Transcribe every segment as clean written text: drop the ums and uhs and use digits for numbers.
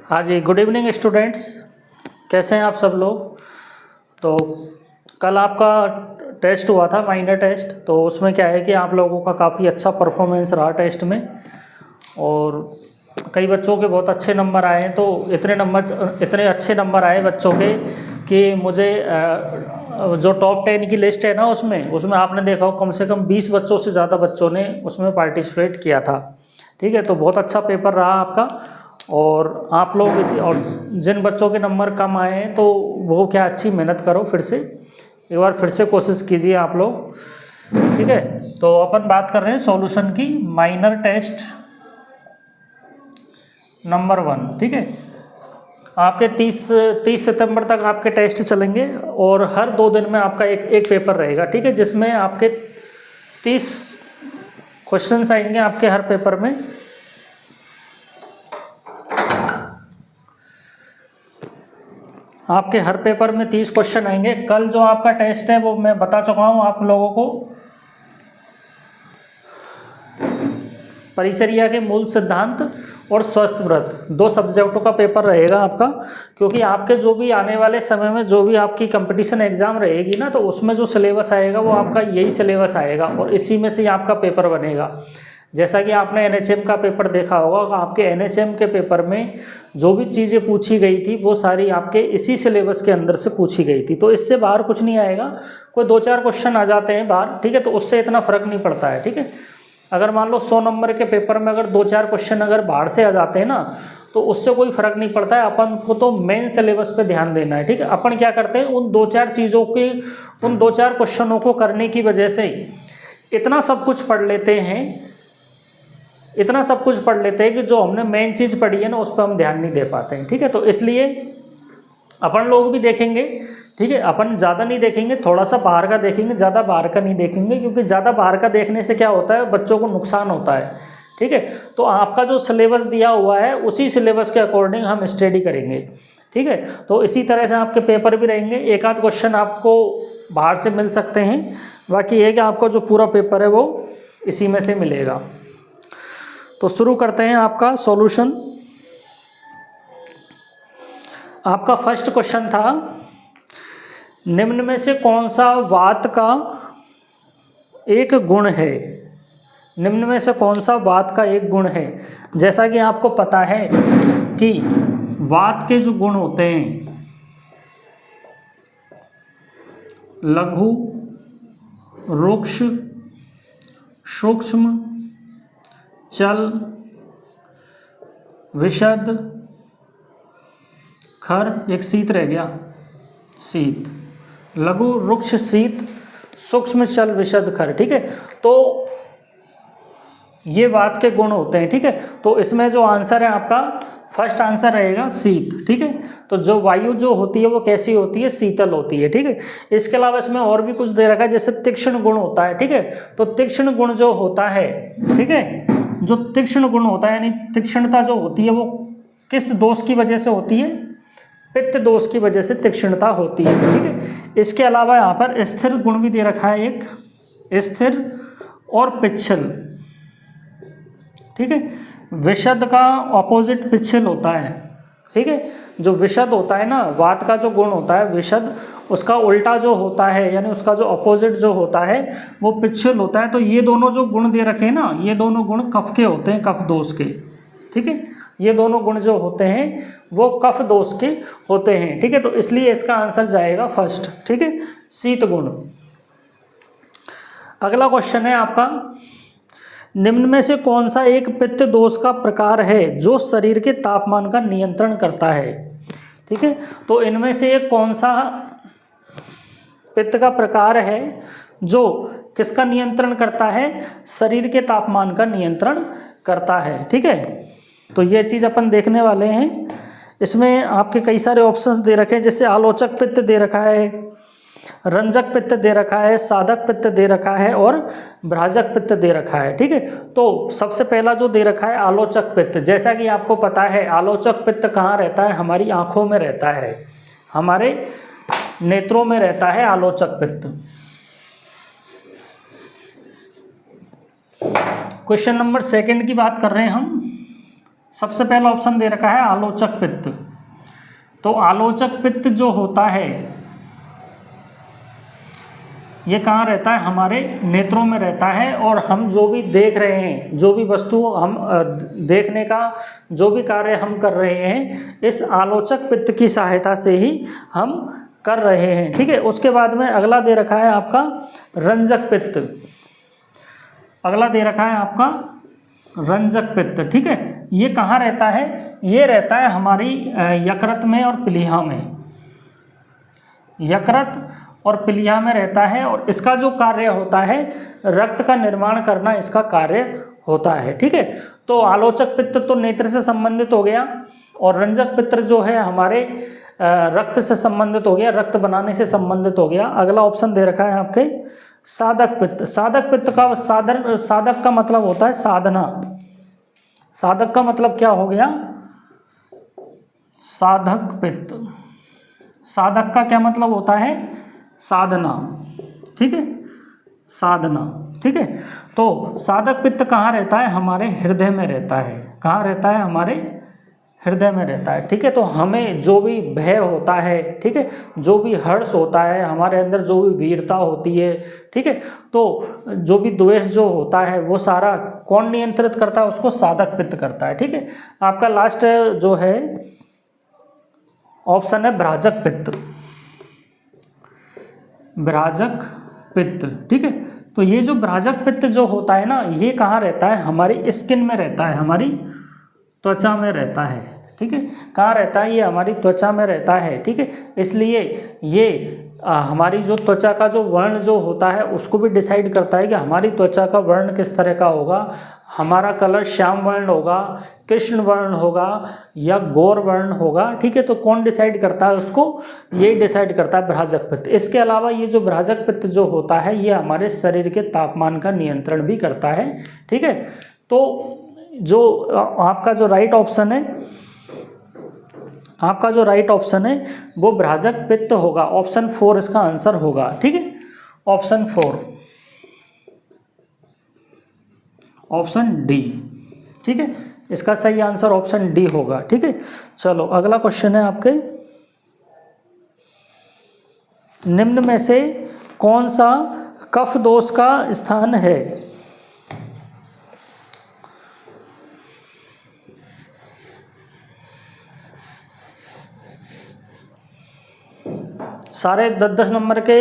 हाँ जी, good evening students. कैसे हैं आप सब लोग। तो कल आपका टेस्ट हुआ था, माइनर टेस्ट। तो उसमें क्या है कि आप लोगों का काफ़ी अच्छा परफॉर्मेंस रहा टेस्ट में, और कई बच्चों के बहुत अच्छे नंबर आए हैं। तो इतने अच्छे नंबर आए बच्चों के कि मुझे जो टॉप 10 की लिस्ट है ना, उसमें आपने देखा हो कम से कम 20 बच्चों से ज़्यादा बच्चों ने उसमें पार्टिसिपेट किया था। ठीक है, तो बहुत अच्छा पेपर रहा आपका। और आप लोग और जिन बच्चों के नंबर कम आए हैं तो वो क्या अच्छी मेहनत करो, एक बार फिर से कोशिश कीजिए आप लोग। ठीक है, तो अपन बात कर रहे हैं सॉल्यूशन की, माइनर टेस्ट नंबर 1। ठीक है, आपके 30 सितंबर तक आपके टेस्ट चलेंगे और हर 2 दिन में आपका एक पेपर रहेगा। ठीक है, जिसमें आपके 30 क्वेश्चंस आएंगे आपके हर पेपर में। आपके हर पेपर में 30 क्वेश्चन आएंगे। कल जो आपका टेस्ट है वो मैं बता चुका हूँ आप लोगों को, परिचर्या के मूल सिद्धांत और स्वस्थ व्रत, 2 सब्जेक्टों का पेपर रहेगा आपका। क्योंकि आपके जो भी आने वाले समय में जो भी आपकी कंपटीशन एग्जाम रहेगी ना, तो उसमें जो सिलेबस आएगा वो आपका यही सिलेबस आएगा और इसी में से ही आपका पेपर बनेगा। जैसा कि आपने NHM का पेपर देखा होगा, आपके NHM के पेपर में जो भी चीज़ें पूछी गई थी वो सारी आपके इसी सिलेबस के अंदर से पूछी गई थी। तो इससे बाहर कुछ नहीं आएगा, कोई 2-4 क्वेश्चन आ जाते हैं बाहर। ठीक है, तो उससे इतना फर्क नहीं पड़ता है। ठीक है, अगर मान लो 100 नंबर के पेपर में अगर 2-4 क्वेश्चन अगर बाहर से आ जाते हैं ना, तो उससे कोई फर्क नहीं पड़ता है। अपन को तो मेन सिलेबस पे ध्यान देना है। ठीक है, अपन क्या करते हैं, उन 2-4 क्वेश्चनों को करने की वजह से इतना सब कुछ पढ़ लेते हैं कि जो हमने मेन चीज़ पढ़ी है ना उस पर हम ध्यान नहीं दे पाते हैं। ठीक है, तो इसलिए अपन लोग भी देखेंगे। ठीक है, अपन ज़्यादा नहीं देखेंगे, थोड़ा सा बाहर का देखेंगे, ज़्यादा बाहर का नहीं देखेंगे, क्योंकि ज़्यादा बाहर का देखने से क्या होता है, बच्चों को नुकसान होता है। ठीक है, तो आपका जो सिलेबस दिया हुआ है उसी सिलेबस के अकॉर्डिंग हम स्टडी करेंगे। ठीक है, तो इसी तरह से आपके पेपर भी रहेंगे। एक आध क्वेश्चन आपको बाहर से मिल सकते हैं, बाकी ये कि आपको जो पूरा पेपर है वो इसी में से मिलेगा। तो शुरू करते हैं आपका सॉल्यूशन। आपका फर्स्ट क्वेश्चन था, निम्न में से कौन सा वात का एक गुण है। निम्न में से कौन सा वात का एक गुण है। जैसा कि आपको पता है कि वात के जो गुण होते हैं, लघु, रुक्ष, सूक्ष्म, चल, विशद, खर, एक शीत रह गया, शीत, लघु, रुक्ष, शीत, सूक्ष्म, चल, विशद, खर। ठीक है, तो ये वात के गुण होते हैं। ठीक है, तो इसमें जो आंसर है आपका, फर्स्ट आंसर रहेगा शीत। ठीक है, तो जो वायु जो होती है वो कैसी होती है, शीतल होती है। ठीक है, इसके अलावा इसमें और भी कुछ दे रखा है, जैसे तीक्ष्ण गुण होता है। ठीक है, तो तीक्ष्ण गुण जो होता है, ठीक है, जो तीक्ष्ण गुण होता है यानी तीक्ष्णता जो होती है वो किस दोष की वजह से होती है, पित्त दोष की वजह से तीक्ष्णता होती है। ठीक है, इसके अलावा यहाँ पर स्थिर गुण भी दे रखा है, एक स्थिर और पिच्छल। ठीक है, विशद का ऑपोजिट पिच्छल होता है। ठीक है, जो विशद होता है ना, वात का जो गुण होता है विशद, उसका उल्टा जो होता है यानी उसका जो अपोजिट जो होता है वो पिच्छल होता है। तो ये दोनों जो गुण दे रखे हैं ना, ये दोनों गुण कफ के होते हैं, कफ दोष के। ठीक है, ये दोनों गुण जो होते हैं वो कफ दोष के होते हैं। ठीक है, तो इसलिए इसका आंसर जाएगा फर्स्ट। ठीक है, शीत गुण। अगला क्वेश्चन है आपका, निम्न में से कौन सा एक पित्त दोष का प्रकार है जो शरीर के तापमान का नियंत्रण करता है। ठीक है, तो इनमें से एक कौन सा पित्त का प्रकार है जो किसका नियंत्रण करता है, शरीर के तापमान का नियंत्रण करता है। ठीक है, तो ये चीज़ अपन देखने वाले हैं। इसमें आपके कई सारे ऑप्शंस दे रखे हैं, जैसे आलोचक पित्त दे रखा है, रंजक पित्त दे रखा है, साधक पित्त दे रखा है और भ्राजक पित्त दे रखा है। ठीक है, तो सबसे पहला जो दे रखा है आलोचक पित्त, जैसा कि आपको पता है आलोचक पित्त कहाँ रहता है, हमारी आँखों में रहता है, हमारे नेत्रों में रहता है आलोचक पित्त। क्वेश्चन नंबर 2 की बात कर रहे हैं हम। सबसे पहला ऑप्शन दे रखा है आलोचक पित्त। तो आलोचक पित्त जो होता है ये कहाँ रहता है, हमारे नेत्रों में रहता है, और हम जो भी देख रहे हैं, जो भी वस्तु हम देखने का जो भी कार्य हम कर रहे हैं, इस आलोचक पित्त की सहायता से ही हम कर रहे हैं। ठीक है, उसके बाद में अगला दे रखा है आपका रंजक पित्त। अगला दे रखा है आपका रंजक पित्त। ठीक है, ये कहाँ रहता है, ये रहता है हमारी यकृत में और प्लीहा में, यकृत और प्लीहा में रहता है, और इसका जो कार्य होता है रक्त का निर्माण करना इसका कार्य होता है। ठीक है, तो आलोचक पित्त तो नेत्र से संबंधित हो गया, और रंजक पित्त जो है हमारे रक्त से संबंधित हो गया, रक्त बनाने से संबंधित हो गया। अगला ऑप्शन दे रखा है आपके साधक पित्त। साधक पित्त का साधक का मतलब होता है साधना। साधक का मतलब क्या हो गया, साधक पित्त। साधक का क्या मतलब होता है, साधना। ठीक है, साधना। ठीक है, तो साधक पित्त कहाँ रहता है, हमारे हृदय में रहता है। कहाँ रहता है, हमारे हृदय में रहता है। ठीक है, तो हमें जो भी भय होता है, ठीक है, जो भी हर्ष होता है, हमारे अंदर जो भी वीरता होती है, ठीक है, तो जो भी द्वेष जो होता है वो सारा कौन नियंत्रित करता है, उसको साधक पित्त करता है। ठीक है, आपका लास्ट जो है ऑप्शन है भ्राजक पित्त। भ्राजक पित्त। ठीक है, तो ये जो भ्राजक पित्त जो होता है ना, ये कहाँ रहता है, हमारी स्किन में रहता है, हमारी त्वचा में रहता है। ठीक है, कहाँ रहता है, ये हमारी त्वचा में रहता है। ठीक है, इसलिए ये हमारी जो त्वचा का जो वर्ण जो होता है उसको भी डिसाइड करता है कि हमारी त्वचा का वर्ण किस तरह का होगा। हमारा कलर श्याम वर्ण होगा, कृष्ण वर्ण होगा, या गौर वर्ण होगा। ठीक है, तो कौन डिसाइड करता है उसको, ये डिसाइड करता है भ्राजक पित्त। इसके अलावा ये जो भ्राजक पित्त जो होता है ये हमारे शरीर के तापमान का नियंत्रण भी करता है। ठीक है, तो जो आपका जो राइट ऑप्शन है, आपका जो राइट ऑप्शन है वो भ्राजक पित्त होगा। ऑप्शन 4 इसका आंसर होगा। ठीक है, ऑप्शन 4, ऑप्शन डी। ठीक है, इसका सही आंसर ऑप्शन डी होगा। ठीक है, चलो अगला क्वेश्चन है आपके, निम्न में से कौन सा कफ दोष का स्थान है। सारे 10-10 नंबर के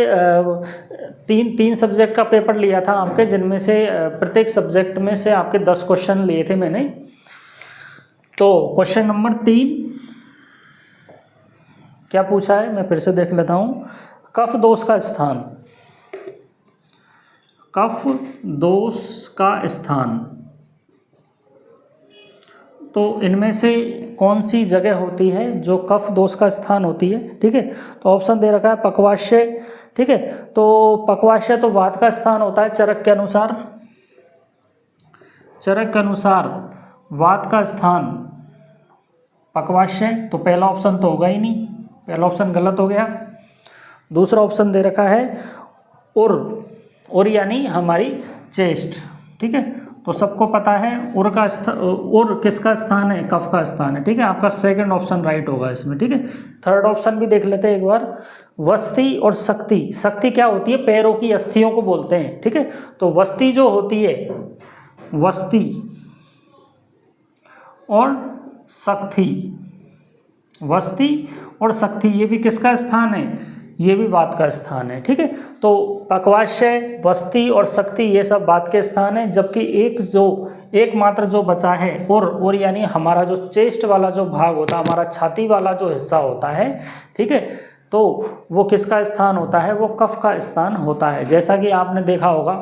तीन सब्जेक्ट का पेपर लिया था आपके, जिनमें से प्रत्येक सब्जेक्ट में से आपके 10 क्वेश्चन लिए थे मैंने। तो क्वेश्चन नंबर 3 क्या पूछा है, मैं फिर से देख लेता हूँ। कफ दोष का स्थान, कफ दोष का स्थान, तो इनमें से कौन सी जगह होती है जो कफ दोष का स्थान होती है। ठीक है, तो ऑप्शन दे रखा है पक्वाशय। ठीक है, तो पक्वाशय तो वात का स्थान होता है चरक के अनुसार, चरक के अनुसार वात का स्थान पक्वाशय, तो पहला ऑप्शन तो होगा ही नहीं, पहला ऑप्शन गलत हो गया। दूसरा ऑप्शन दे रखा है उर यानी हमारी चेस्ट। ठीक है, तो सबको पता है उर का उर किसका स्थान है, कफ का स्थान है। ठीक है, आपका सेकंड ऑप्शन राइट होगा इसमें। ठीक है, थर्ड ऑप्शन भी देख लेते हैं एक बार, वस्ती और शक्ति। शक्ति क्या होती है, पैरों की अस्थियों को बोलते हैं। ठीक है, तो वस्ती जो होती है, वस्ती और शक्ति, वस्ती और शक्ति, ये भी किसका स्थान है, ये भी वात का स्थान है। ठीक है, तो पक्वाशय, वस्ती और शक्ति ये सब वात के स्थान है, जबकि एकमात्र जो बचा है और यानी हमारा जो चेस्ट वाला जो भाग होता है, हमारा छाती वाला जो हिस्सा होता है, ठीक है, तो वो किसका स्थान होता है, वो कफ का स्थान होता है। जैसा कि आपने देखा होगा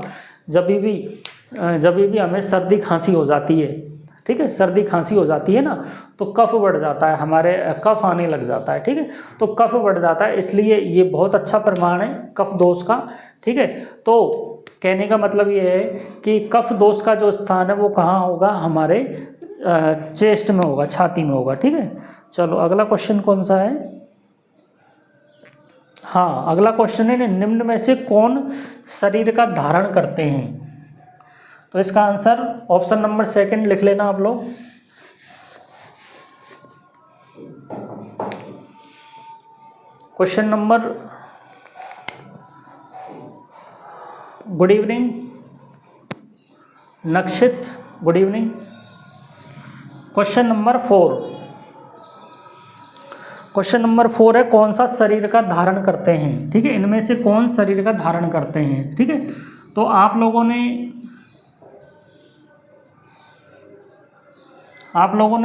जब भी हमें सर्दी खांसी हो जाती है, ठीक है, सर्दी खांसी हो जाती है ना, तो कफ बढ़ जाता है, हमारे कफ आने लग जाता है। ठीक है, तो कफ बढ़ जाता है, इसलिए ये बहुत अच्छा प्रमाण है कफ दोष का। ठीक है, तो कहने का मतलब ये है कि कफ दोष का जो स्थान है वो कहाँ होगा, हमारे चेस्ट में होगा, छाती में होगा। ठीक है, चलो अगला क्वेश्चन कौन सा है, हाँ अगला क्वेश्चन है निम्न में से कौन शरीर का धारण करते हैं। तो इसका आंसर ऑप्शन नंबर 2 लिख लेना आप लोग, question number, good evening Nakshit, good evening. Question number 4, question number 4 है कौन सा शरीर का धारण करते हैं, ठीक है, इनमें से कौन शरीर का धारण करते हैं, ठीक है। तो आप लोगों ने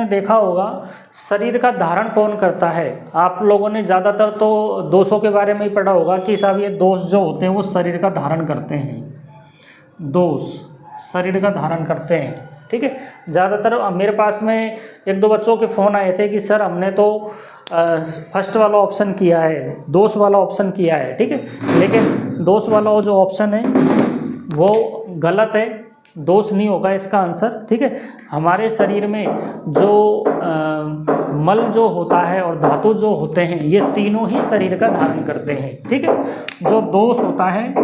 देखा होगा शरीर का धारण कौन करता है। आप लोगों ने ज़्यादातर तो दोषों के बारे में ही पढ़ा होगा कि साहब ये दोष जो होते हैं वो शरीर का धारण करते हैं, दोष शरीर का धारण करते हैं, ठीक है। ज़्यादातर मेरे पास में 1-2 बच्चों के फ़ोन आए थे कि सर हमने तो फर्स्ट वाला ऑप्शन किया है, दोष वाला ऑप्शन किया है, ठीक है, लेकिन दोष वाला जो ऑप्शन है वो गलत है, दोष नहीं होगा इसका आंसर, ठीक है। हमारे शरीर में जो मल जो होता है और धातु जो होते हैं ये तीनों ही शरीर का धारण करते हैं, ठीक है। जो दोष होता है,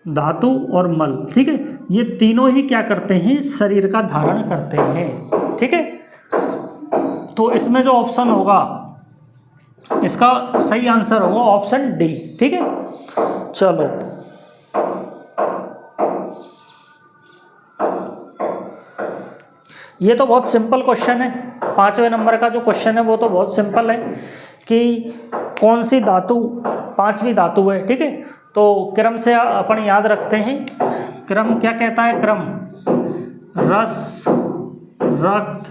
धातु और मल, ठीक है, ये तीनों ही क्या करते हैं, शरीर का धारण करते हैं, ठीक है। तो इसमें जो ऑप्शन होगा इसका सही आंसर होगा ऑप्शन डी, ठीक है। चलो ये तो बहुत सिंपल क्वेश्चन है, 5वें नंबर का जो क्वेश्चन है वो तो बहुत सिंपल है कि कौन सी धातु 5वीं धातु है, ठीक है। तो क्रम से अपन याद रखते हैं, क्रम क्या कहता है, क्रम रस, रक्त,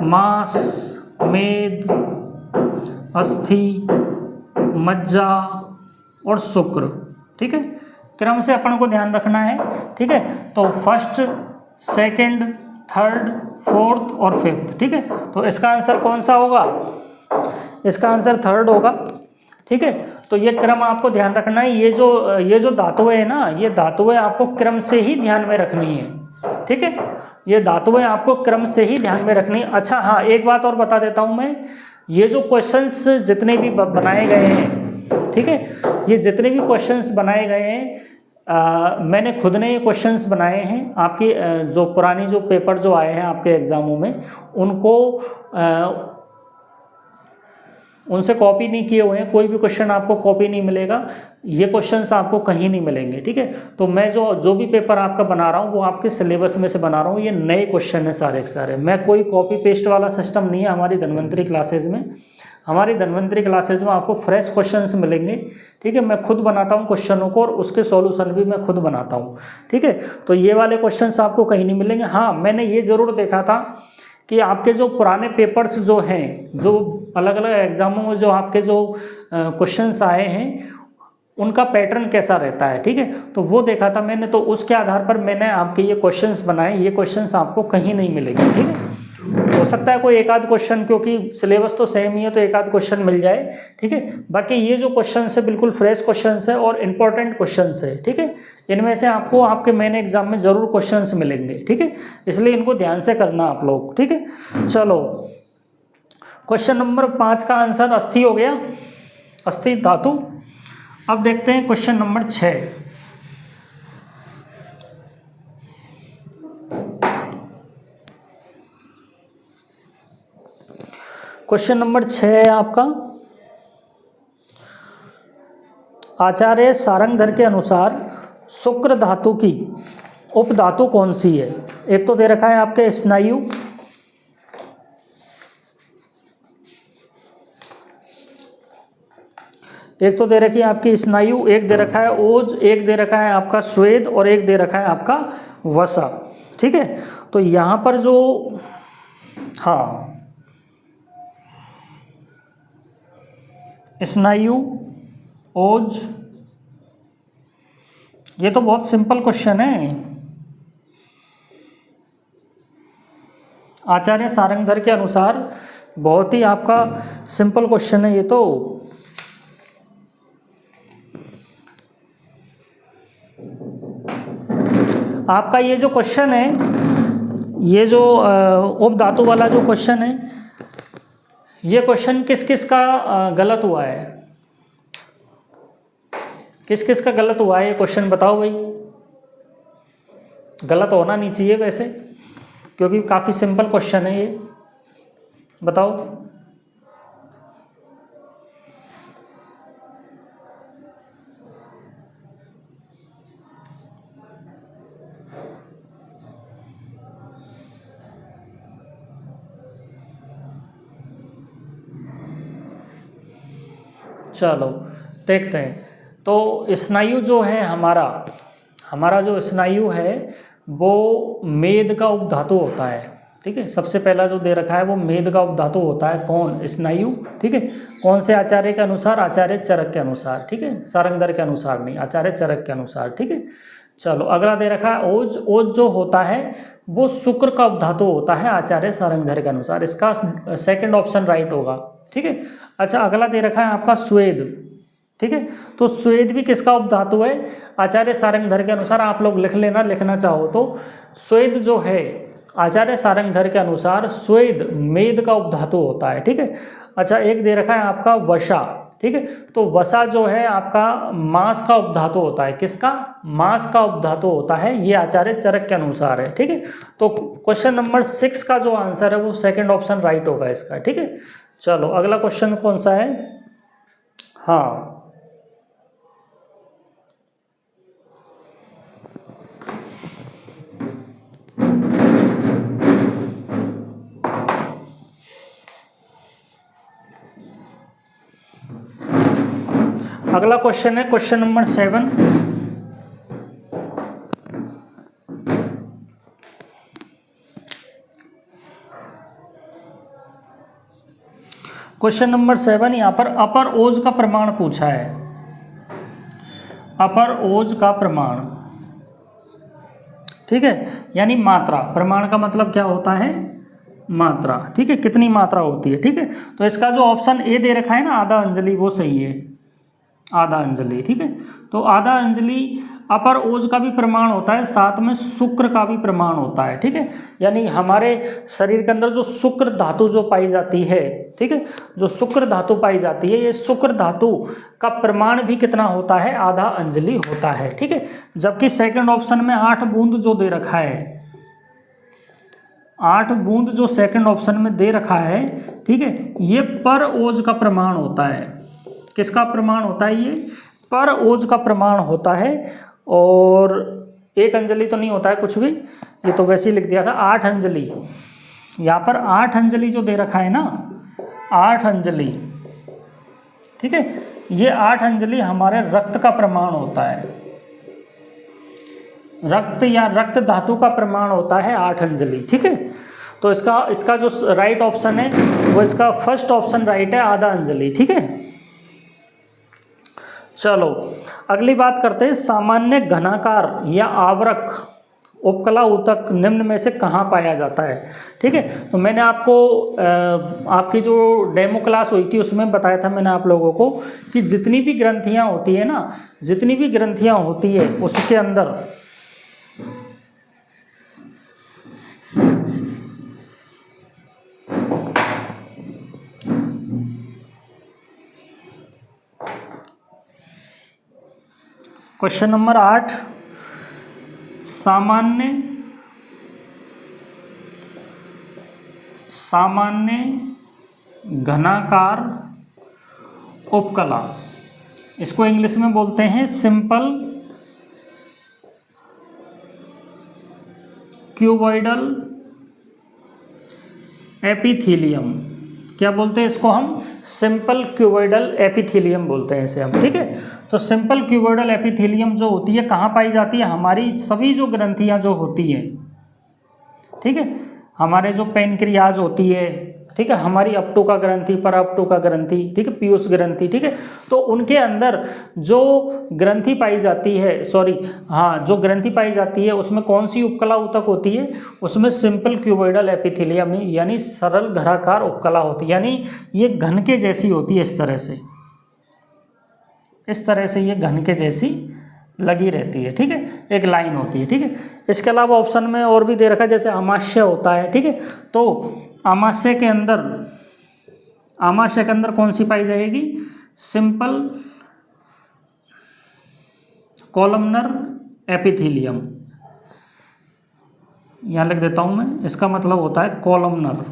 मांस, मेद, अस्थि, मज्जा और शुक्र, ठीक है। क्रम से अपन को ध्यान रखना है, ठीक है। तो फर्स्ट, सेकंड, थर्ड, फोर्थ और फिफ्थ, ठीक है। तो इसका आंसर कौन सा होगा, इसका आंसर थर्ड होगा, ठीक है। तो ये क्रम आपको ध्यान रखना है, ये जो धातुएं है ना, ये धातुएं आपको क्रम से ही ध्यान में रखनी है, ठीक है। ये धातुएं आपको क्रम से ही ध्यान में रखनी है। अच्छा हाँ, एक बात और बता देता हूँ मैं, ये जो क्वेश्चंस जितने भी बनाए गए हैं, ठीक है, ये जितने भी क्वेश्चंस बनाए गए हैं मैंने खुद ने ये क्वेश्चंस बनाए हैं। आपकी जो पुरानी जो पेपर जो आए हैं आपके एग्ज़ामों में उनको उनसे कॉपी नहीं किए हुए हैं, कोई भी क्वेश्चन आपको कॉपी नहीं मिलेगा, ये क्वेश्चंस आपको कहीं नहीं मिलेंगे, ठीक है। तो मैं जो भी पेपर आपका बना रहा हूँ वो आपके सिलेबस में से बना रहा हूँ, ये नए क्वेश्चन है सारे के सारे, मैं कोई कॉपी पेस्ट वाला सिस्टम नहीं है हमारी धन्वंतरी क्लासेज में। हमारी धन्वंतरी क्लासेज में आपको फ्रेश क्वेश्चंस मिलेंगे, ठीक है। मैं खुद बनाता हूँ क्वेश्चनों को और उसके सॉल्यूशन भी मैं खुद बनाता हूँ, ठीक है। तो ये वाले क्वेश्चंस आपको कहीं नहीं मिलेंगे। हाँ, मैंने ये ज़रूर देखा था कि आपके जो पुराने पेपर्स जो हैं, जो अलग अलग एग्जामों में जो आपके जो क्वेश्चंस आए हैं उनका पैटर्न कैसा रहता है, ठीक है। तो वो देखा था मैंने, तो उसके आधार पर मैंने आपके ये क्वेश्चंस बनाए। ये क्वेश्चंस आपको कहीं नहीं मिलेंगे, ठीक है। हो सकता है कोई एक आध क्वेश्चन, क्योंकि सिलेबस तो सेम ही है, तो एक आध क्वेश्चन मिल जाए, ठीक है। बाकी ये जो क्वेश्चन है बिल्कुल फ्रेश क्वेश्चन है और इम्पोर्टेंट क्वेश्चन है, ठीक है। इनमें से आपको आपके मेन एग्जाम में ज़रूर क्वेश्चंस मिलेंगे, ठीक है, इसलिए इनको ध्यान से करना आप लोग, ठीक है। चलो क्वेश्चन नंबर 5 का आंसर अस्थि हो गया, अस्थि धातु। अब देखते हैं क्वेश्चन नंबर 6। क्वेश्चन नंबर 6 है आपका, आचार्य सारंगधर के अनुसार शुक्र धातु की उपधातु कौन सी है। एक तो दे रखा है आपके स्नायु, एक तो दे रखी है आपकी स्नायु, एक दे रखा है ओज, एक दे रखा है आपका स्वेद और एक दे रखा है आपका वसा, ठीक है। तो यहाँ पर जो हाँ स्नायु, ओज, ये तो बहुत सिंपल क्वेश्चन है। आचार्य सारंगधर के अनुसार बहुत ही आपका सिंपल क्वेश्चन है ये तो। आपका ये जो क्वेश्चन है, ये जो उपधातु वाला जो क्वेश्चन है, ये क्वेश्चन किस किस का गलत हुआ है, किस किस का गलत हुआ है ये क्वेश्चन बताओ भाई। गलत होना नहीं चाहिए वैसे, क्योंकि काफ़ी सिंपल क्वेश्चन है ये, बताओ। चलो देखते हैं। तो स्नायु जो है हमारा जो स्नायु है वो मेद का उपधातु होता है, ठीक है। सबसे पहला जो दे रखा है वो मेद का उपधातु होता है, कौन? स्नायु, ठीक है। कौन से आचार्य के अनुसार? आचार्य चरक के अनुसार, ठीक है, सारंगधर के अनुसार नहीं, आचार्य चरक के अनुसार, ठीक है। चलो अगला दे रखा है ओज। ओज जो होता है वो शुक्र का उपधातु होता है आचार्य सारंगधर के अनुसार। इसका सेकंड ऑप्शन राइट होगा, ठीक है। अच्छा अगला दे रखा है आपका स्वेद, ठीक है। तो स्वेद भी किसका उपधातु है? आचार्य सारंगधर के अनुसार। आप लोग लिख लेना, लिखना चाहो तो। स्वेद जो है आचार्य सारंगधर के अनुसार स्वेद मेद का उपधातु होता है, ठीक है। अच्छा एक दे रखा है आपका वसा, ठीक है। तो वसा जो है आपका मांस का उपधातु होता है। किसका? मांस का उपधातु होता है, ये आचार्य चरक के अनुसार है, ठीक है। तो क्वेश्चन नंबर 6 का जो आंसर है वो सेकंड ऑप्शन राइट होगा इसका, ठीक है। चलो अगला क्वेश्चन कौन सा है? हाँ, अगला क्वेश्चन है क्वेश्चन नंबर 7। क्वेश्चन नंबर 7 यहाँ पर अपर ओज का प्रमाण पूछा है। अपर ओज का प्रमाण, ठीक है, यानी मात्रा। प्रमाण का मतलब क्या होता है? मात्रा, ठीक है, कितनी मात्रा होती है, ठीक है। तो इसका जो ऑप्शन ए दे रखा है ना, आधा अंजलि, वो सही है, आधा अंजलि, ठीक है। तो आधा अंजलि अपर ओज का भी प्रमाण होता है, साथ में शुक्र का भी प्रमाण होता है, ठीक है। यानी हमारे शरीर के अंदर जो शुक्र धातु जो पाई जाती है, ठीक है, जो शुक्र धातु पाई जाती है, ये शुक्र धातु का प्रमाण भी कितना होता है? आधा अंजलि होता है, ठीक है। जबकि सेकंड ऑप्शन में 8 बूंद जो दे रखा है, 8 बूंद जो सेकंड ऑप्शन में दे रखा है, ठीक है, ये पर ओज का प्रमाण होता है। किसका प्रमाण होता है? ये पर ओज का प्रमाण होता है। और 1 अंजलि तो नहीं होता है कुछ भी, ये तो वैसे ही लिख दिया था। 8 अंजलि, यहाँ पर 8 अंजलि जो दे रखा है ना, 8 अंजलि, ठीक है, ये 8 अंजलि हमारे रक्त का प्रमाण होता है। रक्त या रक्त धातु का प्रमाण होता है 8 अंजलि, ठीक है। तो इसका जो राइट ऑप्शन है वो इसका फर्स्ट ऑप्शन राइट है, आधा अंजलि, ठीक है। चलो अगली बात करते हैं, सामान्य घनाकार या आवरक उपकला ऊतक निम्न में से कहाँ पाया जाता है, ठीक है। तो मैंने आपको आपकी जो डेमो क्लास हुई थी उसमें बताया था मैंने आप लोगों को कि जितनी भी ग्रंथियाँ होती है ना, जितनी भी ग्रंथियाँ होती है उसके अंदर क्वेश्चन नंबर 8, सामान्य घनाकार उपकला, इसको इंग्लिश में बोलते हैं सिंपल क्यूबॉइडल एपिथेलियम। क्या बोलते हैं इसको हम? सिंपल क्यूबॉइडल एपिथेलियम बोलते हैं इसे हम, ठीक है। तो सिंपल क्यूबॉइडल एपिथेलियम जो होती है कहाँ पाई जाती है? हमारी सभी जो ग्रंथियाँ जो होती हैं, ठीक है, हमारे जो पेनक्रियाज होती है, ठीक है, हमारी अपटुका ग्रंथि, पर अपटुका ग्रंथि, ठीक है, पीयूष ग्रंथि, ठीक है। तो उनके अंदर जो ग्रंथि पाई जाती है, जो ग्रंथि पाई जाती है उसमें कौन सी उपकला ऊतक होती है? उसमें सिंपल क्यूबॉइडल एपिथेलियम, यानी सरल घनाकार उपकला होती है, यानी ये घन के जैसी होती है, इस तरह से ये घन के जैसी लगी रहती है, ठीक है, एक लाइन होती है, ठीक है। इसके अलावा ऑप्शन में और भी दे रखा है, जैसे अमाशय होता है, ठीक है। तो अमाशय के अंदर कौन सी पाई जाएगी? सिंपल कॉलमनर एपिथेलियम, यहाँ लिख देता हूँ मैं, इसका मतलब होता है कॉलमनर।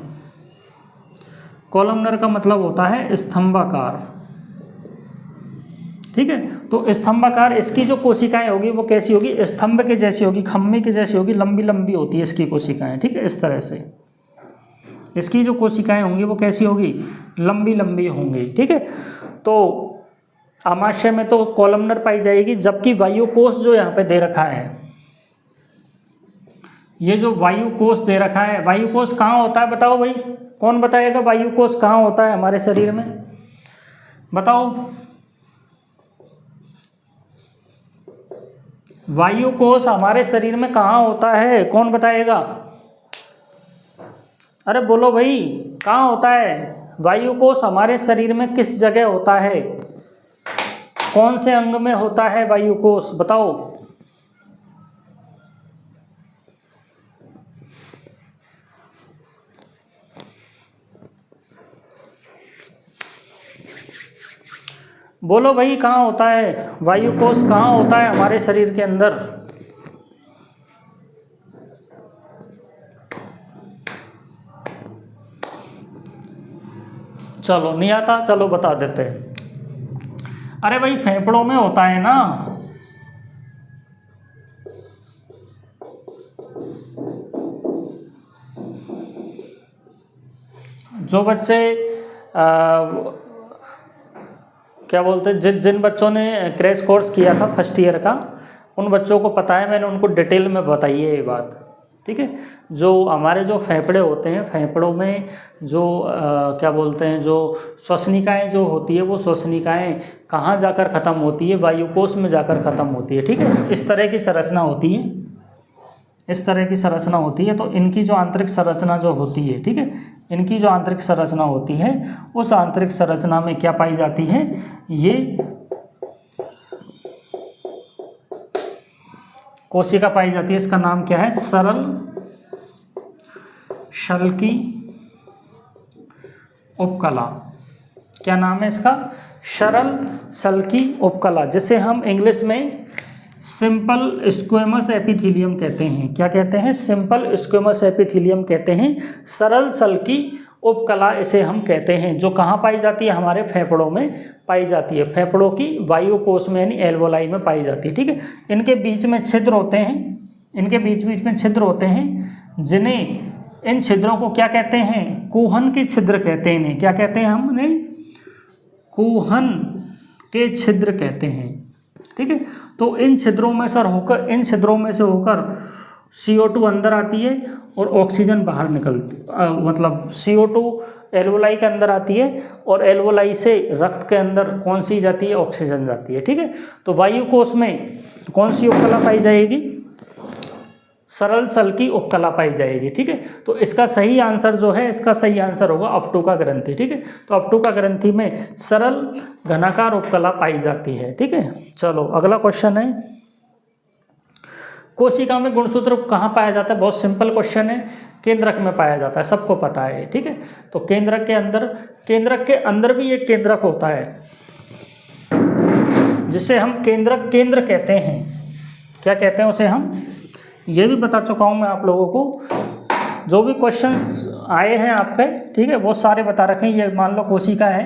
कॉलमनर का मतलब होता है स्तंभाकार, ठीक है। तो स्तंभाकार, इसकी जो कोशिकाएं होगी वो कैसी होगी? स्तंभ के जैसी होगी, खम्भे के जैसी होगी, लंबी लंबी होती है इसकी कोशिकाएं, ठीक है, इस तरह से इसकी जो कोशिकाएं होंगी वो कैसी होगी? लंबी लंबी होंगी, ठीक है। तो आमाशय में तो कॉलमनर पाई जाएगी, जबकि वायु कोष जो यहाँ पे दे रखा है, ये जो वायु कोष दे रखा है, वायु कोष कहाँ होता है बताओ भाई, कौन बताएगा वायु कोष कहाँ होता है हमारे शरीर में, बताओ। वायु कोष हमारे शरीर में कहाँ होता है, कौन बताएगा? अरे बोलो भाई, कहाँ होता है वायु कोष हमारे शरीर में, किस जगह होता है, कौन से अंग में होता है वायु कोष, बताओ। बोलो भाई, कहाँ होता है वायु कोष, कहाँ होता है हमारे शरीर के अंदर? चलो नहीं आता, चलो बता देते हैं। अरे भाई फेफड़ों में होता है ना। जो बच्चे क्या बोलते हैं, जिन बच्चों ने क्रैश कोर्स किया था फर्स्ट ईयर का, उन बच्चों को पता है, मैंने उनको डिटेल में बताई है ये बात, ठीक है। जो हमारे जो फेफड़े होते हैं, फेफड़ों में जो क्या बोलते हैं, जो श्वसनिकाएं जो होती है, वो श्वसनिकाएं कहाँ जाकर ख़त्म होती है? वायुकोष में जाकर ख़त्म होती है, ठीक है। इस तरह की संरचना होती है, इस तरह की संरचना होती है। तो इनकी जो आंतरिक संरचना जो होती है, ठीक है, इनकी जो आंतरिक संरचना होती है, उस आंतरिक संरचना में क्या पाई जाती है? ये कोशिका पाई जाती है। इसका नाम क्या है? सरल शल्की उपकला। क्या नाम है इसका? सरल शल्की उपकला, जिसे हम इंग्लिश में सिंपल स्क्वेमस एपिथेलियम कहते हैं। क्या कहते हैं? सिंपल स्क्वेमस एपिथेलियम कहते हैं। सरल शल्की उपकला इसे हम कहते हैं, जो कहाँ पाई जाती है? हमारे फेफड़ों में पाई जाती है। फेफड़ों की वायु कोष में यानी एल्वोलाई में पाई जाती है, ठीक है। इनके बीच में छिद्र होते हैं, इनके बीच बीच में छिद्र होते हैं, जिन्हें, इन छिद्रों को क्या कहते हैं? कूहन के छिद्र कहते हैं। इन्हें क्या कहते हैं? हम इन्हें कूहन के छिद्र कहते हैं, ठीक है। तो इन छिद्रों में से होकर, इन छिद्रों में से होकर CO2 अंदर आती है और ऑक्सीजन बाहर निकलती, मतलब CO2 एल्वोलाई के अंदर आती है और एल्वोलाई से रक्त के अंदर कौन सी जाती है? ऑक्सीजन जाती है, ठीक है। तो वायु कोष में कौन सी उपकला पाई जाएगी? सरल शल्की उपकला पाई जाएगी, ठीक है। तो इसका सही आंसर जो है, इसका सही आंसर होगा अपटुका ग्रंथि, ठीक है। तो अपटुका ग्रंथि में सरल घनाकार उपकला पाई जाती है, ठीक है। चलो अगला क्वेश्चन है, कोशिका में गुणसूत्र कहाँ पाया जाता है? बहुत सिंपल क्वेश्चन है, केंद्रक में पाया जाता है, सबको पता है, ठीक है। तो केंद्रक के अंदर भी एक केंद्रक होता है, जिसे हम केंद्रक केंद्र कहते हैं। क्या कहते हैं उसे हम? ये भी बता चुका हूँ मैं आप लोगों को। जो भी क्वेश्चंस आए हैं आपके, ठीक है, वो सारे बता रखे हैं। ये मान लो कोशिका है,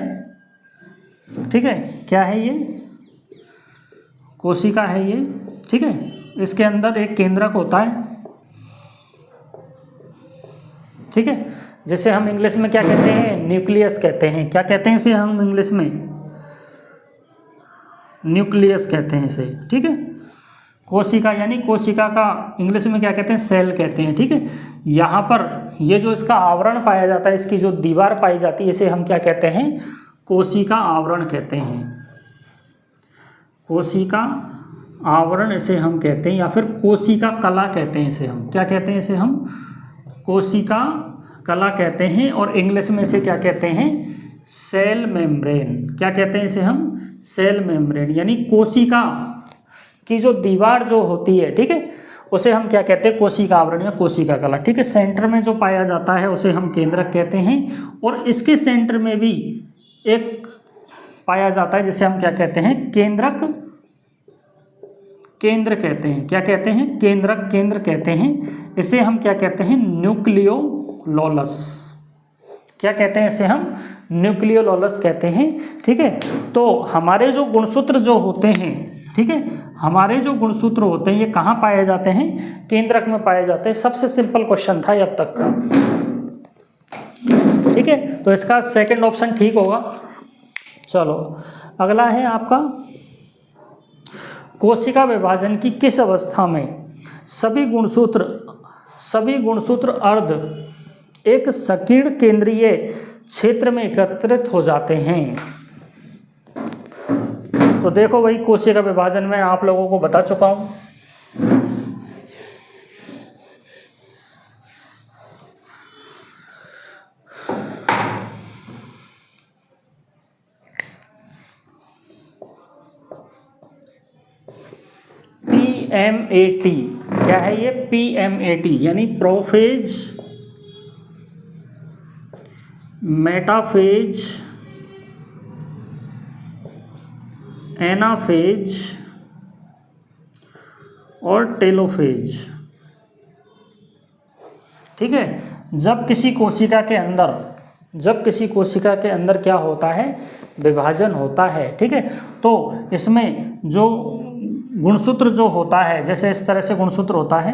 ठीक है, क्या है ये? कोशिका है ये, ठीक है। इसके अंदर एक केंद्रक होता है, ठीक है, जिसे हम इंग्लिश में क्या कहते हैं? न्यूक्लियस कहते हैं। क्या कहते हैं इसे हम इंग्लिश में? न्यूक्लियस कहते हैं इसे, ठीक है। कोशिका यानी कोशिका का इंग्लिश में क्या कहते हैं? सेल कहते हैं, ठीक है। यहाँ पर ये जो इसका आवरण पाया जाता है, इसकी जो दीवार पाई जाती है, इसे हम क्या कहते हैं? कोशिका आवरण कहते हैं। कोशिका आवरण इसे हम कहते हैं, या फिर कोशिका कला कहते हैं इसे हम। क्या कहते हैं इसे हम? कोशिका कला कहते हैं। और इंग्लिश में इसे क्या कहते हैं? Cell membrane. क्या कहते हैं इसे हम? Cell membrane. यानी कोशिका की जो दीवार जो होती है, ठीक है, उसे हम क्या कहते हैं? कोशिका आवरण या कोशिका कला, ठीक है। सेंटर में जो पाया जाता है उसे हम केंद्रक कहते हैं, और इसके सेंटर में भी एक पाया जाता है जिसे हम क्या कहते हैं? केंद्रक केंद्र कहते हैं। क्या कहते हैं? केंद्रक केंद्र कहते हैं। इसे हम क्या कहते हैं? न्यूक्लियोलस। क्या कहते हैं इसे हम? न्यूक्लियोलस कहते हैं, ठीक है। तो हमारे जो गुणसूत्र जो होते हैं, ठीक है, हमारे जो गुणसूत्र होते हैं, ये कहाँ पाए जाते हैं? केंद्रक में पाए जाते हैं। सबसे सिंपल क्वेश्चन था अब तक का, ठीक है। तो इसका सेकंड ऑप्शन ठीक होगा, चलो अगला है आपका, कोशिका विभाजन की किस अवस्था में सभी गुणसूत्र अर्ध एक संकीर्ण केंद्रीय क्षेत्र में एकत्रित हो जाते हैं। तो देखो भाई, कोशिका विभाजन में आप लोगों को बता चुका हूं। PMAT क्या है ये? PMAT यानी प्रोफेज, मेटाफेज, एनाफेज और टेलोफेज। ठीक है, जब किसी कोशिका के अंदर क्या होता है? विभाजन होता है। ठीक है, तो इसमें जो गुणसूत्र जो होता है, जैसे इस तरह से गुणसूत्र होता है,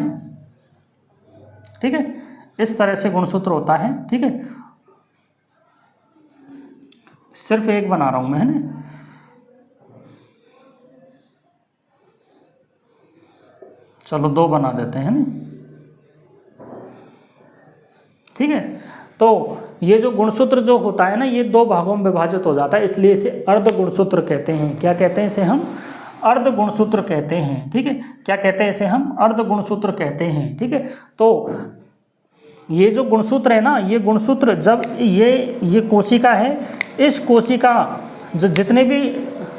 ठीक है, इस तरह से गुणसूत्र होता है। ठीक है, सिर्फ एक बना रहा हूं मैं, है ना। चलो 2 बना देते हैं ना। ठीक है, तो ये जो गुणसूत्र जो होता है ना, ये 2 भागों में विभाजित हो जाता है, इसलिए इसे अर्ध गुणसूत्र कहते हैं। क्या कहते हैं इसे? हम अर्ध गुणसूत्र कहते हैं। ठीक है, क्या कहते हैं इसे? हम अर्ध गुणसूत्र कहते हैं। ठीक है, तो ये जो गुणसूत्र है ना, ये गुणसूत्र जब ये कोशिका है, इस कोशिका जो जितने भी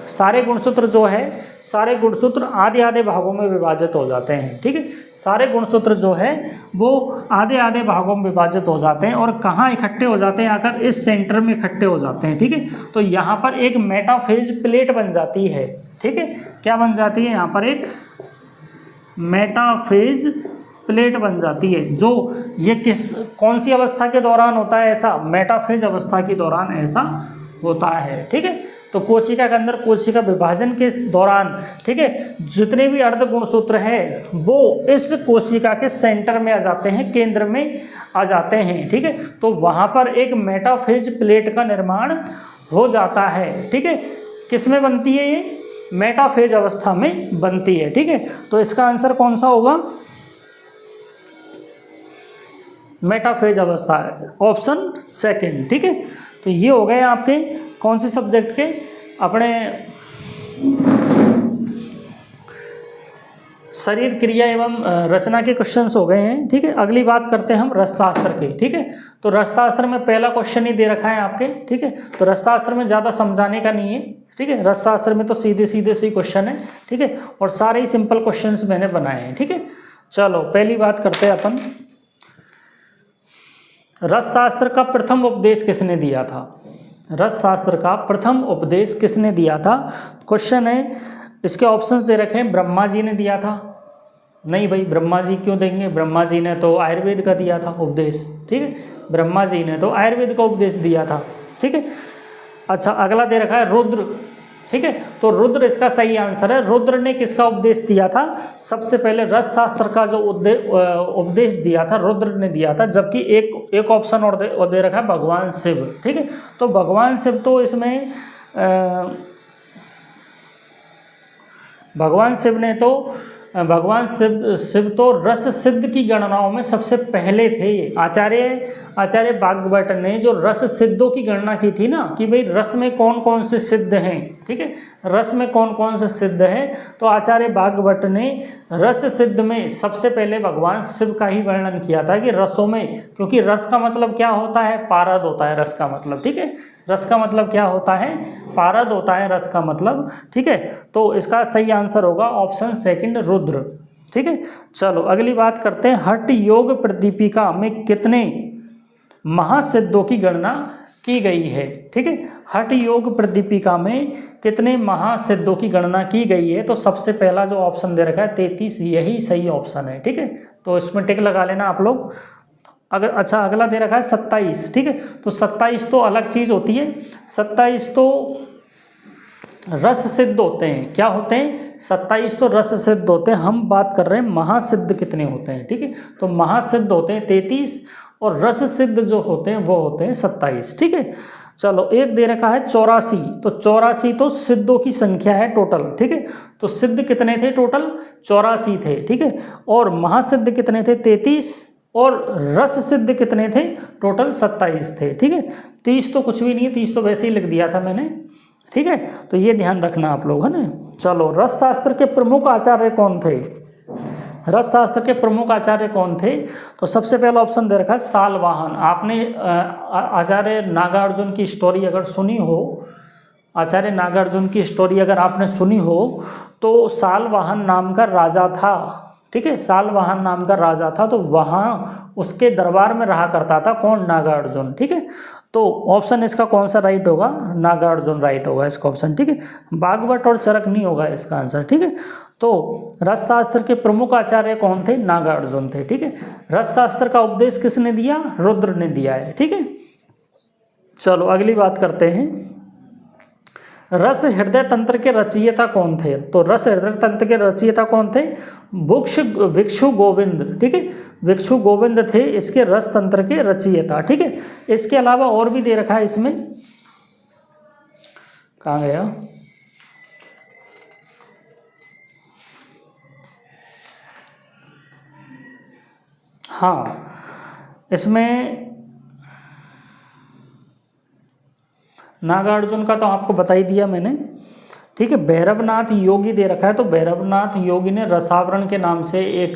सारे गुणसूत्र जो है, सारे गुणसूत्र आधे आधे भागों में विभाजित हो जाते हैं। ठीक है, सारे गुणसूत्र जो है वो आधे आधे भागों में विभाजित हो जाते हैं और कहाँ इकट्ठे हो जाते हैं? आकर इस सेंटर में इकट्ठे हो जाते हैं। ठीक है, तो यहाँ पर एक मेटाफेज प्लेट बन जाती है। ठीक है, क्या बन जाती है? यहाँ पर एक मेटाफेज प्लेट बन जाती है। जो ये कौन सी अवस्था के दौरान होता है ऐसा? मेटाफेज अवस्था के दौरान ऐसा होता है। ठीक है, तो कोशिका के अंदर कोशिका विभाजन के दौरान, ठीक है, जितने भी अर्ध गुणसूत्र है वो इस कोशिका के सेंटर में आ जाते हैं, केंद्र में आ जाते हैं। ठीक है, तो वहाँ पर एक मेटाफेज प्लेट का निर्माण हो जाता है। ठीक है, किस में बनती है? ये मेटाफेज अवस्था में बनती है। ठीक है, तो इसका आंसर कौन सा होगा? मेटाफेज अवस्था है, ऑप्शन सेकंड। ठीक है, तो ये हो गए आपके कौन से सब्जेक्ट के? अपने शरीर क्रिया एवं रचना के क्वेश्चंस हो गए हैं। ठीक है, अगली बात करते हैं हम रसशास्त्र के। ठीक है, तो रसशास्त्र में पहला क्वेश्चन ही दे रखा है आपके। ठीक है, तो रसशास्त्र में ज़्यादा समझाने का नहीं है। ठीक है, रसशास्त्र में तो सीधे सीधे से ही क्वेश्चन है। ठीक है, और सारे ही सिंपल क्वेश्चंस मैंने बनाए हैं। ठीक है, चलो पहली बात करते हैं अपन, रसशास्त्र का प्रथम उपदेश किसने दिया था? रसशास्त्र का प्रथम उपदेश किसने दिया था? क्वेश्चन है, इसके ऑप्शंस दे रखे हैं। ब्रह्मा जी ने दिया था? नहीं भाई, ब्रह्मा जी क्यों देंगे? ब्रह्मा जी ने तो आयुर्वेद का दिया था उपदेश। ठीक है, ब्रह्मा जी ने तो आयुर्वेद का उपदेश दिया था। ठीक है, अच्छा अगला दे रखा है रुद्र। ठीक है, तो रुद्र इसका सही आंसर है। रुद्र ने किसका उपदेश दिया था? सबसे पहले रसशास्त्र का जो उपदेश दिया था रुद्र ने दिया था। जबकि एक ऑप्शन और दे रखा है भगवान शिव। ठीक है, तो भगवान शिव तो इसमें भगवान शिव तो रस सिद्ध की गणनाओं में सबसे पहले थे। आचार्य भागवत ने जो रस सिद्धों की गणना की थी ना, कि भाई रस में कौन कौन से सिद्ध हैं। ठीक है, रस में कौन कौन से सिद्ध हैं, तो आचार्य भागवत ने रस सिद्ध में सबसे पहले भगवान शिव का ही वर्णन किया था कि रसों में, क्योंकि रस का मतलब क्या होता है? पारद होता है रस का मतलब। ठीक है, रस का मतलब क्या होता है? पारद होता है रस का मतलब। ठीक है, तो इसका सही आंसर होगा ऑप्शन सेकंड रुद्र। ठीक है, चलो अगली बात करते हैं, हठ योग प्रदीपिका में कितने महासिद्धों की गणना की गई है? ठीक है, हठ योग प्रदीपिका में कितने महासिद्धों की गणना की गई है? तो सबसे पहला जो ऑप्शन दे रखा है 33, यही सही ऑप्शन है। ठीक है, तो इसमें टिक लगा लेना आप लोग। अच्छा अगला दे रखा है 27। ठीक है, तो 27 तो अलग चीज़ होती है। 27 तो रस सिद्ध होते हैं। क्या होते हैं? 27 तो रस सिद्ध होते हैं। हम बात कर रहे हैं महासिद्ध कितने होते हैं। ठीक है, तो महासिद्ध होते हैं 33 और रस सिद्ध जो होते हैं वो होते हैं 27। ठीक है, चलो एक दे रखा है 84, तो 84 तो सिद्धों की संख्या है टोटल। ठीक है, तो सिद्ध कितने थे टोटल? 84 थे। ठीक है, और महासिद्ध कितने थे? 33, और रस सिद्ध कितने थे? टोटल 27 थे। ठीक है, 30 तो कुछ भी नहीं है, 30 तो वैसे ही लिख दिया था मैंने। ठीक है, तो ये ध्यान रखना आप लोग, है ना। चलो, रस शास्त्र के प्रमुख आचार्य कौन थे? रस शास्त्र के प्रमुख आचार्य कौन थे? तो सबसे पहला ऑप्शन दे रखा है सालवाहन। आपने आचार्य नागार्जुन की स्टोरी अगर सुनी हो, आचार्य नागार्जुन की स्टोरी अगर आपने सुनी हो, तो सालवाहन नाम का राजा था। ठीक है, सालवाहन नाम का राजा था, तो वहाँ उसके दरबार में रहा करता था कौन? नागार्जुन। ठीक है, तो ऑप्शन इसका कौन सा राइट होगा? नागार्जुन राइट होगा इसका ऑप्शन। ठीक है, बागवट और चरक नहीं होगा इसका आंसर। ठीक है, तो रसशास्त्र के प्रमुख आचार्य कौन थे? नागार्जुन थे। ठीक है, रसशास्त्र का उपदेश किसने दिया? रुद्र ने दिया है। ठीक है, चलो अगली बात करते हैं। रस हृदय तंत्र के रचयिता कौन थे? तो रस हृदय तंत्र के रचयिता कौन थे? भिक्षु गोविंद। ठीक है, भिक्षु गोविंद थे इसके रस तंत्र के रचयिता। ठीक है, इसके अलावा और भी दे रखा है इसमें, कहाँ गया? हाँ, इसमें नागार्जुन का तो आपको बता ही दिया मैंने। ठीक है, भैरवनाथ योगी दे रखा है, तो भैरवनाथ योगी ने रसावरण के नाम से एक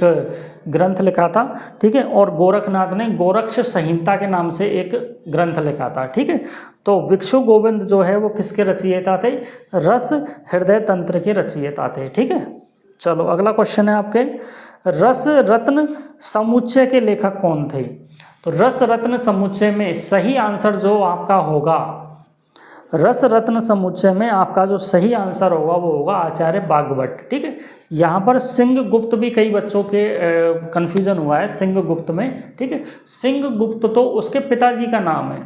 ग्रंथ लिखा था। ठीक है, और गोरखनाथ ने गोरक्ष संहिता के नाम से एक ग्रंथ लिखा था। ठीक है, तो भिक्षु गोविंद जो है वो किसके रचयिता थे? रस हृदय तंत्र के रचयिता थे। ठीक है, चलो अगला क्वेश्चन है आपके, रस रत्न समुच्चय के लेखक कौन थे? तो रस रत्न समुच्चय में सही आंसर जो आपका होगा, रस रत्न समुच्चय में आपका जो सही आंसर होगा वो होगा आचार्य बागवट। ठीक है, यहाँ पर सिंह गुप्त भी कई बच्चों के कन्फ्यूजन हुआ है सिंह गुप्त में। ठीक है, सिंह गुप्त तो उसके पिताजी का नाम है।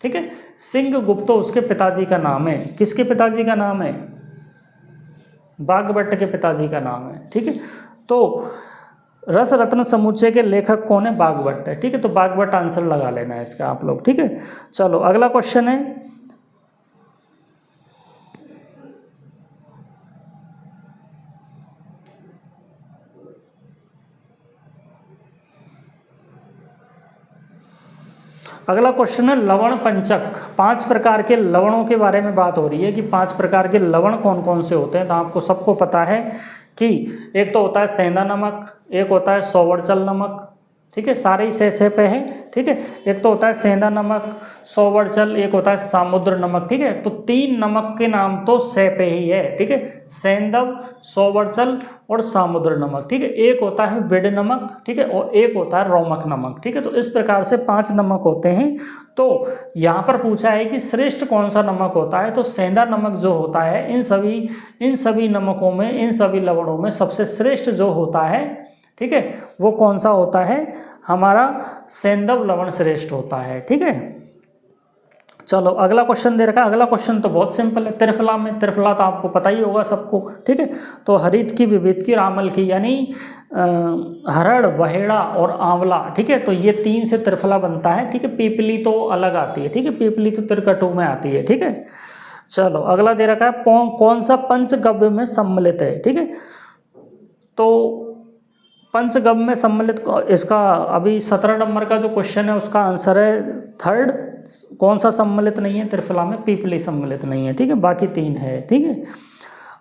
ठीक है, सिंह गुप्त तो उसके पिताजी का नाम है। किसके पिताजी का नाम है? बागवट के पिताजी का नाम है। ठीक है, तो रस रत्न समुच्चय के लेखक कौन है? बागवट है। ठीक है, तो बागवट आंसर लगा लेना है इसका आप लोग। ठीक है, चलो अगला क्वेश्चन है, अगला क्वेश्चन है लवण पंचक। 5 प्रकार के लवणों के बारे में बात हो रही है कि 5 प्रकार के लवण कौन कौन से होते हैं। तो आपको सबको पता है कि एक तो होता है सेंधा नमक, एक होता है सोवरचल नमक। ठीक है, सारे ही से पे है। ठीक है, एक तो होता है सेंधा नमक, सोवरचल, एक होता है सामुद्र नमक। ठीक है, तो 3 नमक के नाम तो से पे ही है। ठीक है, सेंधव, सोवरचल और सामुद्र नमक। ठीक है, एक होता है विड नमक। ठीक है, और एक होता है रोमक नमक। ठीक है, तो इस प्रकार से 5 नमक होते हैं। तो यहाँ पर पूछा है कि श्रेष्ठ कौन सा नमक होता है, तो सेंधा नमक जो होता है इन सभी नमकों में, इन सभी लवणों में सबसे श्रेष्ठ जो होता है, ठीक है, वो कौन सा होता है? हमारा सेंधव लवण श्रेष्ठ होता है। ठीक है, चलो अगला क्वेश्चन दे रखा है। अगला क्वेश्चन तो बहुत सिंपल है, त्रिफला में। त्रिफला तो आपको पता ही होगा सबको। ठीक है, तो हरित की, विविध की, रामल की, यानी हरड़, वहेड़ा और आंवला। ठीक है, तो ये 3 से त्रिफला बनता है। ठीक है, पीपली तो अलग आती है। ठीक है, पीपली तो त्रिकटु में आती है। ठीक है, चलो अगला दे रखा है कौन सा पंचगव्य में सम्मिलित है। ठीक है, तो पंचगव्य में सम्मिलित, इसका अभी 17 नंबर का जो क्वेश्चन है उसका आंसर है 3rd। कौन सा सम्मिलित नहीं है त्रिफला में? पीपली सम्मिलित नहीं है। ठीक है, बाकी 3 है। ठीक है,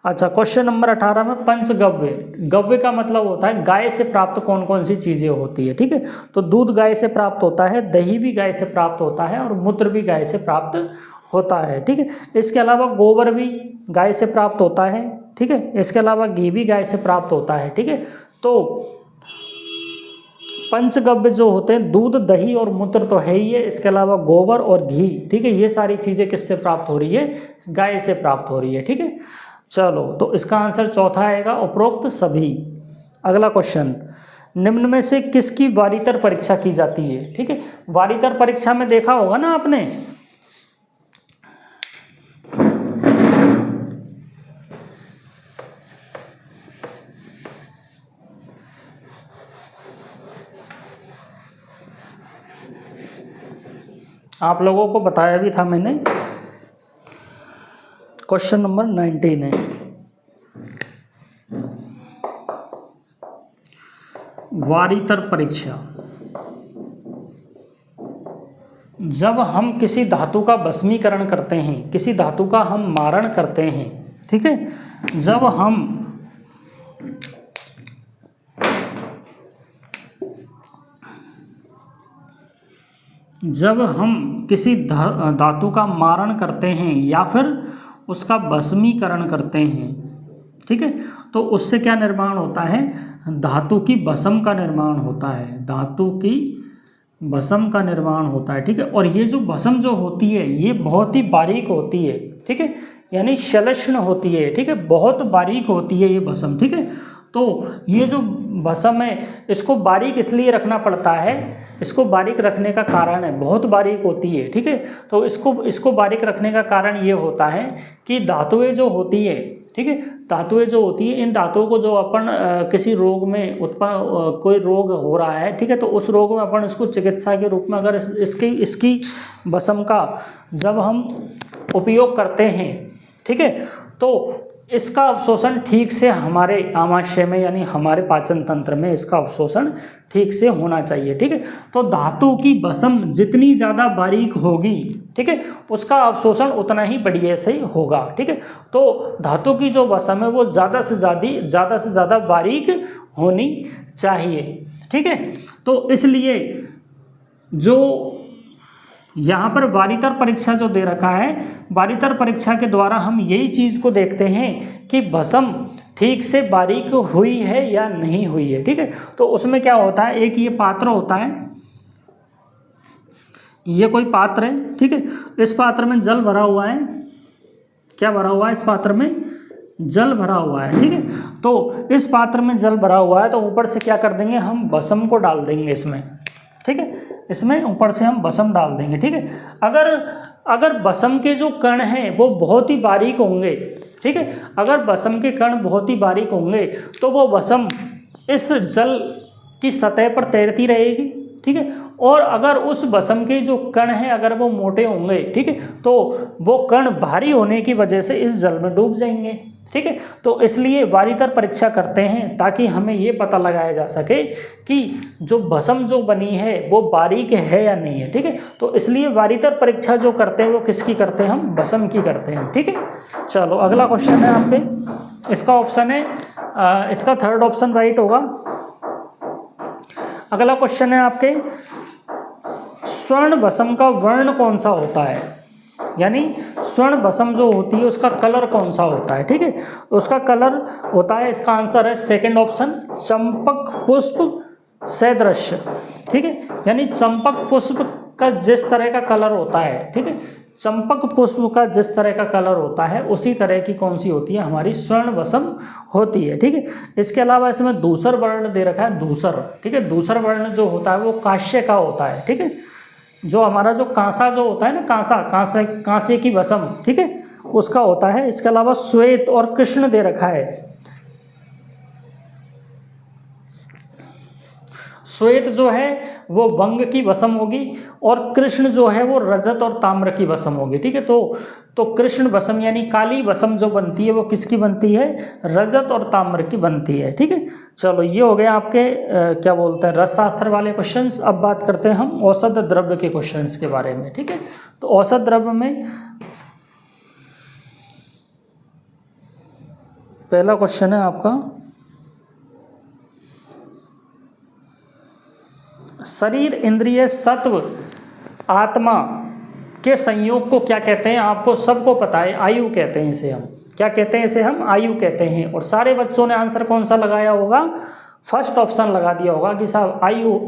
अच्छा क्वेश्चन नंबर 18 में पंचगव्य। गव्य का मतलब होता है गाय से प्राप्त कौन कौन सी चीज़ें होती है। ठीक है, तो दूध गाय से प्राप्त होता है, दही भी गाय से प्राप्त होता है और मूत्र भी गाय से प्राप्त होता है। ठीक है, इसके अलावा गोबर भी गाय से प्राप्त होता है। ठीक है, इसके अलावा घी भी गाय से प्राप्त होता है। ठीक है, तो पंचगव्य जो होते हैं दूध, दही और मूत्र तो है ही है, इसके अलावा गोबर और घी। ठीक है, ये सारी चीज़ें किससे प्राप्त हो रही है? गाय से प्राप्त हो रही है। ठीक है, चलो तो इसका आंसर चौथा आएगा, उपरोक्त सभी। अगला क्वेश्चन, निम्न में से किसकी वारितर परीक्षा की जाती है? ठीक है, वारितर परीक्षा में देखा होगा ना आपने, आप लोगों को बताया भी था मैंने, क्वेश्चन नंबर 19 है। वारितर परीक्षा। जब हम किसी धातु का भस्मीकरण करते हैं, किसी धातु का हम मारण करते हैं, ठीक है, जब हम किसी धातु का मारण करते हैं या फिर उसका भस्मीकरण करते हैं, ठीक है, तो उससे क्या निर्माण होता है, धातु की भस्म का निर्माण होता है, धातु की भस्म का निर्माण होता है, ठीक है। और ये जो भस्म जो होती है ये बहुत ही बारीक होती है, ठीक है, यानी श्लेष्ण होती है, ठीक है, बहुत बारीक होती है ये भस्म, ठीक है। तो ये जो भस्म है इसको बारीक इसलिए रखना पड़ता है, इसको बारीक रखने का कारण है, बहुत बारीक होती है, ठीक है। तो इसको बारीक रखने का कारण ये होता है कि धातुएं जो होती है, ठीक है, धातुएं जो होती है, इन धातुओं को जो अपन किसी रोग में उत्पन्न, कोई रोग हो रहा है, ठीक है, तो उस रोग में अपन इसको चिकित्सा के रूप में अगर इसकी भस्म का जब हम उपयोग करते हैं, ठीक है, तो इसका अवशोषण ठीक से हमारे आमाशय में यानी हमारे पाचन तंत्र में इसका अवशोषण ठीक से होना चाहिए, ठीक है। तो धातु की भस्म जितनी ज़्यादा बारीक होगी, ठीक है, उसका अवशोषण उतना ही बढ़िया से होगा, ठीक है। तो धातु की जो भस्म है वो ज़्यादा से ज़्यादा बारीक होनी चाहिए, ठीक है। तो इसलिए जो यहाँ पर वारितर परीक्षा जो दे रखा है, वारितर परीक्षा के द्वारा हम यही चीज़ को देखते हैं कि भस्म ठीक से बारीक हुई है या नहीं हुई है, ठीक है। तो उसमें क्या होता है, एक ये पात्र होता है, ये कोई पात्र है, ठीक है, इस पात्र में जल भरा हुआ है, क्या भरा हुआ है, इस पात्र में जल भरा हुआ है, ठीक है। तो इस पात्र में जल भरा हुआ है तो ऊपर से क्या कर देंगे, हम भस्म को डाल देंगे इसमें, ठीक है, इसमें ऊपर से हम भस्म डाल देंगे, ठीक है। अगर भस्म के जो कण हैं वो बहुत ही बारीक होंगे, ठीक है, अगर भस्म के कण बहुत ही बारीक होंगे तो वो भस्म इस जल की सतह पर तैरती रहेगी, ठीक है। और अगर उस भस्म के जो कण हैं अगर वो मोटे होंगे, ठीक है, तो वो कण भारी होने की वजह से इस जल में डूब जाएंगे, ठीक है। तो इसलिए वारितर परीक्षा करते हैं ताकि हमें ये पता लगाया जा सके कि जो भस्म जो बनी है वो बारीक है या नहीं है, ठीक है। तो इसलिए वारितर परीक्षा जो करते हैं वो किसकी करते हैं, हम भस्म की करते हैं, ठीक है। चलो अगला क्वेश्चन है आपके, इसका ऑप्शन है इसका थर्ड ऑप्शन राइट होगा। अगला क्वेश्चन है आपके, स्वर्ण भस्म का वर्ण कौन सा होता है, यानी स्वर्ण भस्म जो होती है उसका कलर कौन सा होता है, ठीक है। उसका कलर होता है, इसका आंसर है सेकंड ऑप्शन, चंपक पुष्प सदृश, ठीक है, यानी चंपक पुष्प का जिस तरह का कलर होता है, ठीक है, चंपक पुष्प का जिस तरह का कलर होता है उसी तरह की कौन सी होती है, हमारी स्वर्ण भस्म होती है, ठीक है। इसके अलावा इसमें दूसर वर्ण दे रखा है, दूसर, ठीक है, दूसर वर्ण जो होता है वो कांस्य का होता है, ठीक है, जो हमारा जो कांसा जो होता है ना, कांसे की भस्म, ठीक है, उसका होता है। इसके अलावा श्वेत और कृष्ण दे रखा है, श्वेत जो है वो वंग की भस्म होगी और कृष्ण जो है वो रजत और ताम्र की भस्म होगी, ठीक है। तो कृष्ण भस्म यानी काली भस्म जो बनती है वो किसकी बनती है, रजत और ताम्र की बनती है, ठीक है। चलो ये हो गया आपके क्या बोलते हैं रसशास्त्र वाले क्वेश्चंस। अब बात करते हैं हम औसत द्रव्य के क्वेश्चंस के बारे में, ठीक है। तो औसत द्रव्य में पहला क्वेश्चन है आपका, शरीर इंद्रिय सत्व आत्मा के संयोग को क्या कहते हैं, आपको सबको पता है, आयु कहते हैं इसे हम, क्या कहते हैं इसे हम, आयु कहते हैं। और सारे बच्चों ने आंसर कौन सा लगाया होगा, फर्स्ट ऑप्शन लगा दिया होगा कि साहब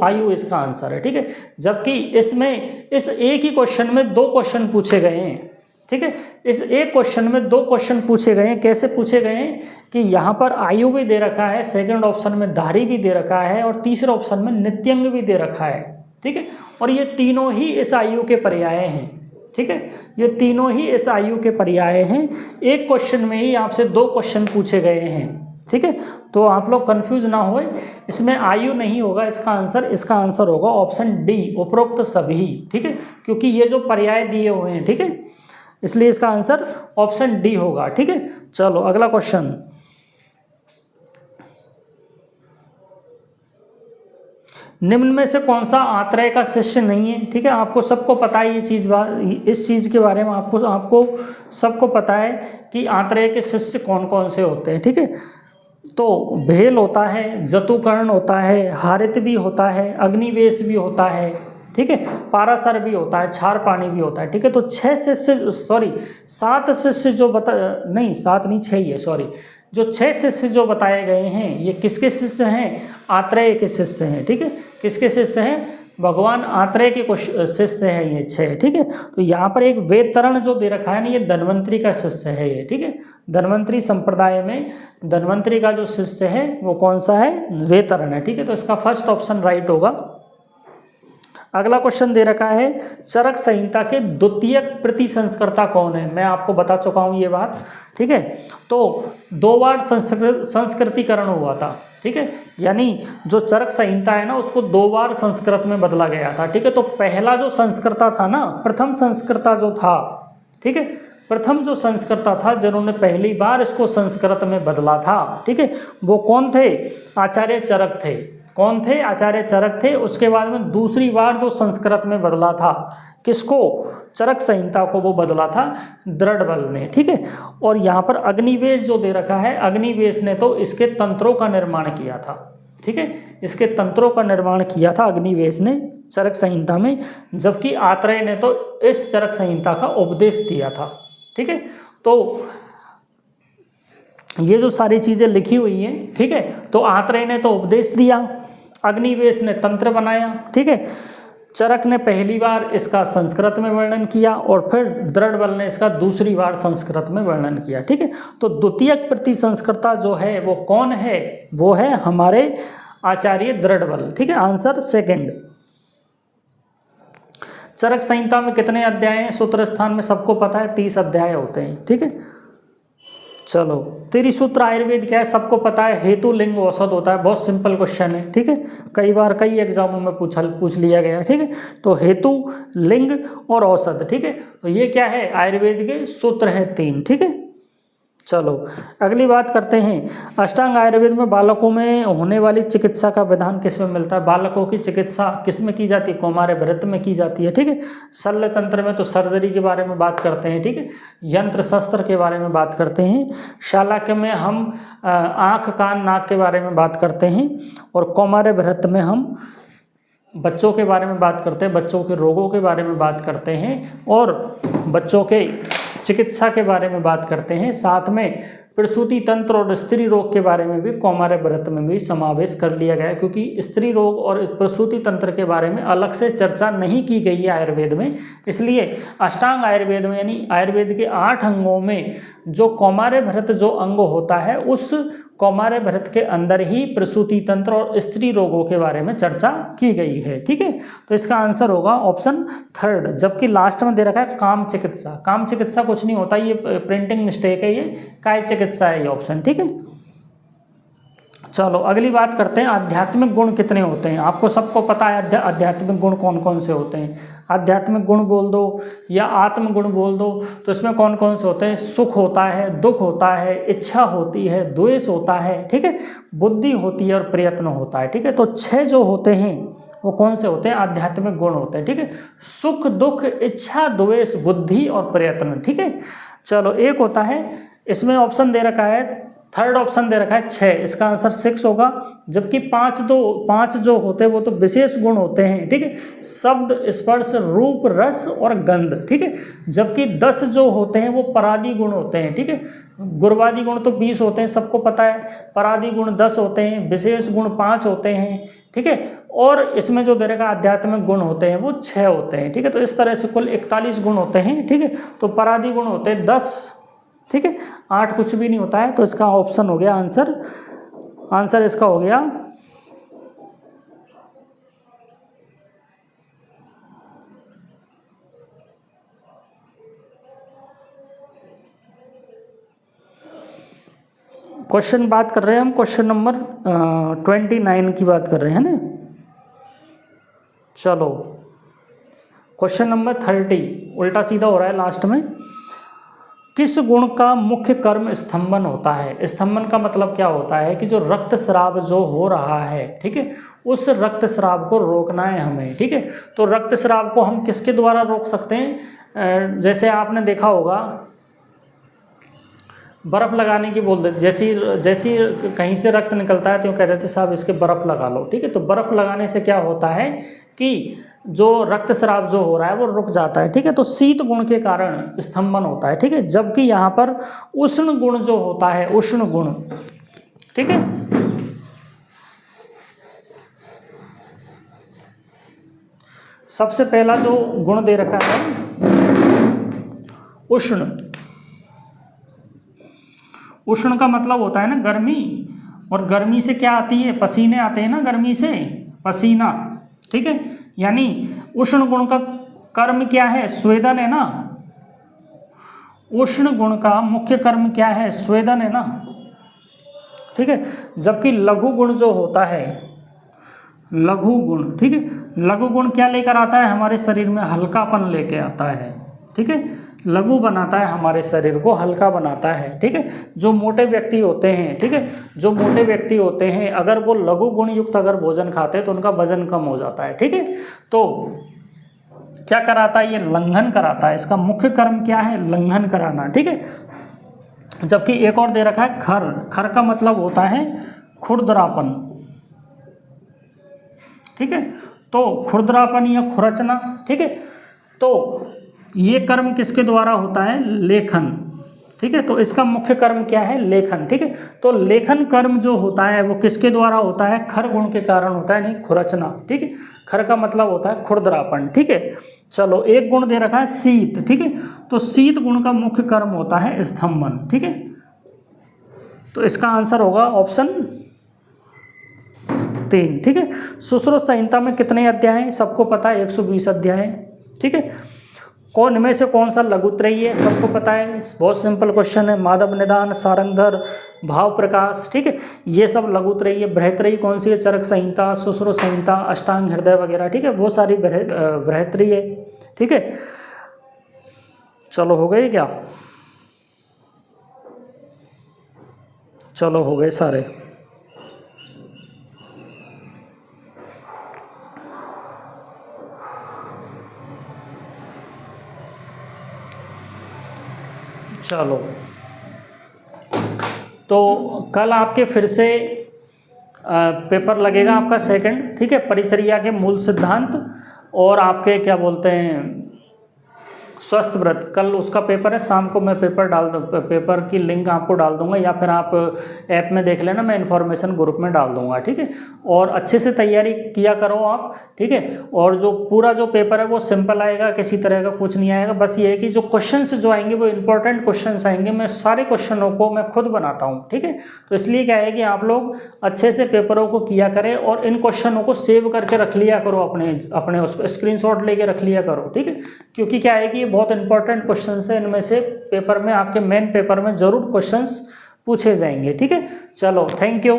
आयु इसका आंसर है, ठीक है। जबकि इसमें इस एक ही क्वेश्चन में दो क्वेश्चन पूछे गए हैं, ठीक है, इस एक क्वेश्चन में दो क्वेश्चन पूछे गए हैं। कैसे पूछे गए हैं कि यहाँ पर आयु भी दे रखा है, सेकंड ऑप्शन में धारी भी दे रखा है और तीसरे ऑप्शन में नित्यंग भी दे रखा है, ठीक है। और ये तीनों ही इस आयु के पर्याय हैं, ठीक है, ये तीनों ही इस आयु के पर्याय हैं। एक क्वेश्चन में ही आपसे दो क्वेश्चन पूछे गए हैं, ठीक है, तो आप लोग कंफ्यूज ना होए, इसमें आयु नहीं होगा इसका आंसर होगा ऑप्शन डी, उपरोक्त सभी। ठीक है, क्योंकि ये जो पर्याय दिए हुए हैं, ठीक है, इसलिए इसका आंसर ऑप्शन डी होगा। ठीक है, चलो अगला क्वेश्चन। निम्न में से कौन सा आत्रेय का शिष्य नहीं है? ठीक है, आपको सबको पता है ये चीज, इस चीज के बारे में आपको सबको पता है कि आत्रेय के शिष्य कौन कौन से होते हैं। ठीक है, तो भेल होता है, जतुकर्ण होता है, हारित भी होता है, अग्निवेश भी होता है, ठीक है, पाराशर भी होता है, छार पानी भी होता है। ठीक है, तो 7 शिष्य जो नहीं 7 नहीं 6 ही है, सॉरी, जो 6 शिष्य जो बताए गए हैं ये किसके शिष्य हैं? आत्रेय के शिष्य हैं। ठीक है, किसके शिष्य हैं? भगवान आत्रेय के शिष्य है ये 6। ठीक है, तो यहाँ पर एक वेतरण जो दे रखा है ना, ये धन्वंतरी का शिष्य है ये। ठीक है, धन्वंतरी संप्रदाय में धन्वंतरी का जो शिष्य है वो कौन सा है? वेतरण है। ठीक है, तो इसका फर्स्ट ऑप्शन राइट होगा। अगला क्वेश्चन दे रखा है, चरक संहिता के द्वितीयक प्रति संस्कर्ता कौन है? मैं आपको बता चुका हूँ ये बात। ठीक है, तो 2 बार संस्कृतिकरण हुआ था। ठीक है, यानी जो चरक संहिता है ना, उसको 2 बार संस्कृत में बदला गया था। ठीक है, तो पहला जो संस्कर्ता था ना, प्रथम संस्कर्ता जो था, ठीक है, प्रथम जो संस्कर्ता था जिन्होंने पहली बार इसको संस्कृत में बदला था, ठीक है, वो कौन थे? आचार्य चरक थे। कौन थे? आचार्य चरक थे। उसके बाद में दूसरी बार जो संस्कृत में बदला था, किसको? चरक संहिता को वो बदला था दृढ़बल ने। ठीक है, और यहाँ पर अग्निवेश जो दे रखा है, अग्निवेश ने तो इसके तंत्रों का निर्माण किया था। ठीक है, इसके तंत्रों का निर्माण किया था अग्निवेश ने चरक संहिता में, जबकि आत्रेय ने तो इस चरक संहिता का उपदेश दिया था। ठीक है, तो ये जो सारी चीज़ें लिखी हुई हैं, ठीक है, तो आत्रेय ने तो उपदेश दिया, अग्निवेश ने तंत्र बनाया। ठीक है, चरक ने पहली बार इसका संस्कृत में वर्णन किया और फिर दृढ़बल ने इसका दूसरी बार संस्कृत में वर्णन किया। ठीक है, तो द्वितीयक प्रति संस्कृता जो है वो कौन है? वो है हमारे आचार्य दृढ़बल। ठीक है, आंसर सेकंड। चरक संहिता में कितने अध्याय हैं? सूत्र स्थान में सबको पता है 30 अध्याय होते हैं। ठीक है, चलो त्रिसूत्र आयुर्वेद क्या है? सबको पता है, हेतु लिंग औषध होता है। बहुत सिंपल क्वेश्चन है। ठीक है, कई बार कई एग्जामों में पूछ लिया गया है। ठीक है, तो हेतु, लिंग और औषध। ठीक है, तो ये क्या है? आयुर्वेद के सूत्र है 3। ठीक है, चलो अगली बात करते हैं। अष्टांग आयुर्वेद में बालकों में होने वाली चिकित्सा का विधान किसमें मिलता है? बालकों की चिकित्सा किसमें की जाती है? कौमार्य भृत्य में की जाती है। ठीक है, शल्य तंत्र में तो सर्जरी के बारे में बात करते हैं। ठीक है, यंत्र शस्त्र के बारे में बात करते हैं। शालाक्य में हम आँख कान नाक के बारे में बात करते हैं, और कौमार्य भृत्य में हम बच्चों के बारे में बात करते हैं, बच्चों के रोगों के बारे में बात करते हैं, और बच्चों के चिकित्सा के बारे में बात करते हैं। साथ में प्रसूति तंत्र और स्त्री रोग के बारे में भी कौमार्य भृत्य में भी समावेश कर लिया गया है, क्योंकि स्त्री रोग और प्रसूति तंत्र के बारे में अलग से चर्चा नहीं की गई है आयुर्वेद में। इसलिए अष्टांग आयुर्वेद में, यानी आयुर्वेद के 8 अंगों में जो कौमार्य भृत्य जो अंग होता है, उस कौमार्य भृत्य के अंदर ही प्रसूति तंत्र और स्त्री रोगों के बारे में चर्चा की गई है। ठीक है, तो इसका आंसर होगा ऑप्शन थर्ड। जबकि लास्ट में दे रखा है काम चिकित्सा। काम चिकित्सा कुछ नहीं होता, ये प्रिंटिंग मिस्टेक है, ये काय चिकित्सा है ये ऑप्शन। ठीक है, चलो अगली बात करते हैं, आध्यात्मिक गुण कितने होते हैं? आपको सबको पता है आध्यात्मिक गुण कौन कौन से होते हैं। आध्यात्मिक गुण बोल दो या आत्म गुण बोल दो, तो इसमें कौन कौन से होते हैं? सुख होता है, दुख होता है, इच्छा होती है, द्वेष होता है, ठीक है, बुद्धि होती है और प्रयत्न होता है। ठीक है, तो 6 जो होते हैं वो कौन से होते हैं? आध्यात्मिक गुण होते हैं। ठीक है, सुख, दुख, इच्छा, द्वेष, बुद्धि और प्रयत्न। ठीक है, चलो एक होता है, इसमें ऑप्शन दे रखा है, थर्ड ऑप्शन दे रखा है 6, इसका आंसर 6 होगा। जबकि 5 जो होते हैं वो तो विशेष गुण होते हैं। ठीक है, शब्द, स्पर्श, रूप, रस और गंध। ठीक है, जबकि 10 जो होते हैं वो परादी गुण होते हैं। ठीक है, गुरवादी गुण तो 20 होते हैं, सबको पता है। परादी गुण 10 होते हैं, विशेष गुण 5 होते हैं। ठीक है, और इसमें जो दे रखा आध्यात्मिक गुण होते हैं वो 6 होते हैं। ठीक है, तो इस तरह से कुल 41 गुण होते हैं। ठीक है, तो परादी गुण होते हैं 10, ठीक है, 8 कुछ भी नहीं होता है। तो इसका ऑप्शन हो गया आंसर इसका हो गया क्वेश्चन बात कर रहे हैं हम, क्वेश्चन नंबर 29 की बात कर रहे हैं ना। चलो क्वेश्चन नंबर 30, उल्टा सीधा हो रहा है लास्ट में। किस गुण का मुख्य कर्म स्तंभन होता है? स्तंभन का मतलब क्या होता है कि जो रक्तस्राव जो हो रहा है, ठीक है, उस रक्तस्राव को रोकना है हमें, ठीक है। तो रक्तस्राव को हम किसके द्वारा रोक सकते हैं? जैसे आपने देखा होगा बर्फ़ लगाने की बोल देते, जैसी कहीं से रक्त निकलता है तो कह देते साहब इसके बर्फ़ लगा लो, ठीक है। तो बर्फ़ लगाने से क्या होता है कि जो रक्तस्राव जो हो रहा है वो रुक जाता है, ठीक है। तो शीत गुण के कारण स्तंभन होता है, ठीक है। जबकि यहाँ पर उष्ण गुण जो होता है, उष्ण गुण, ठीक है, सबसे पहला जो गुण दे रखा है उष्ण। उष्ण का मतलब होता है ना गर्मी, और गर्मी से क्या आती है? पसीने आते हैं ना, गर्मी से पसीना, ठीक है। यानी उष्ण गुण का कर्म क्या है? स्वेदन है ना। उष्ण गुण का मुख्य कर्म क्या है? स्वेदन है ना, ठीक है। जबकि लघु गुण जो होता है, लघु गुण, ठीक है, लघु गुण क्या लेकर आता है? हमारे शरीर में हल्कापन लेके आता है, ठीक है। लघु बनाता है, हमारे शरीर को हल्का बनाता है, ठीक है। जो मोटे व्यक्ति होते हैं, ठीक है, जो मोटे व्यक्ति होते हैं अगर वो लघु गुण युक्त अगर भोजन खाते हैं तो उनका वजन कम हो जाता है, ठीक है। तो क्या कराता है? ये लंघन कराता है। इसका मुख्य कर्म क्या है? लंघन कराना, ठीक है। जबकि एक और दे रखा है खर। खर का मतलब होता है खुरदरापन, ठीक है। तो खुरदरापन या खुरचना, ठीक है। तो ये कर्म किसके द्वारा होता है? लेखन, ठीक है। तो इसका मुख्य कर्म क्या है? लेखन, ठीक है। तो लेखन कर्म जो होता है वो किसके द्वारा होता है? खर गुण के कारण होता है, नहीं खुरचना, ठीक है। खर का मतलब होता है खुरदरापन, ठीक है। चलो एक गुण दे रखा है शीत, ठीक है। तो शीत गुण का मुख्य कर्म होता है स्तंभन, ठीक है। तो इसका आंसर होगा ऑप्शन 3, ठीक है। सुश्रुत संहिता में कितने अध्याय हैं? सबको पता है 120 अध्याय है, ठीक है। कौन में से कौन सा लघुत्रयी है? सबको पता है, बहुत सिंपल क्वेश्चन है। माधव निदान, सारंगधर, भाव प्रकाश, ठीक है, ये सब लघुत्रयी है। बृहत्रयी कौन सी है? चरक संहिता, सुश्रुत संहिता, अष्टांग हृदय वगैरह, ठीक है, वो सारी बृहत्रयी है, ठीक है। चलो हो गए क्या? चलो हो गए सारे। चलो तो कल आपके फिर से पेपर लगेगा आपका सेकंड, ठीक है, परिचर्या के मूल सिद्धांत और आपके क्या बोलते हैं स्वस्थ व्रत। कल उसका पेपर है, शाम को मैं पेपर की लिंक आपको डाल दूंगा, या फिर आप ऐप में देख लेना, मैं इन्फॉर्मेशन ग्रुप में डाल दूंगा, ठीक है। और अच्छे से तैयारी किया करो आप, ठीक है। और जो पूरा जो पेपर है वो सिंपल आएगा, किसी तरह का कुछ नहीं आएगा। बस ये है कि जो क्वेश्चंस जो आएंगे वो इंपॉर्टेंट क्वेश्चंस आएंगे। मैं सारे क्वेश्चनों को मैं खुद बनाता हूँ, ठीक है। तो इसलिए क्या है कि आप लोग अच्छे से पेपरों को किया करें और इन क्वेश्चनों को सेव करके रख लिया करो, अपने उस पर स्क्रीनशॉट लेके रख लिया करो, ठीक है। क्योंकि क्या है कि बहुत इंपॉर्टेंट क्वेश्चंस है, इनमें से पेपर में आपके मेन पेपर में जरूर क्वेश्चंस पूछे जाएंगे, ठीक है। चलो थैंक यू।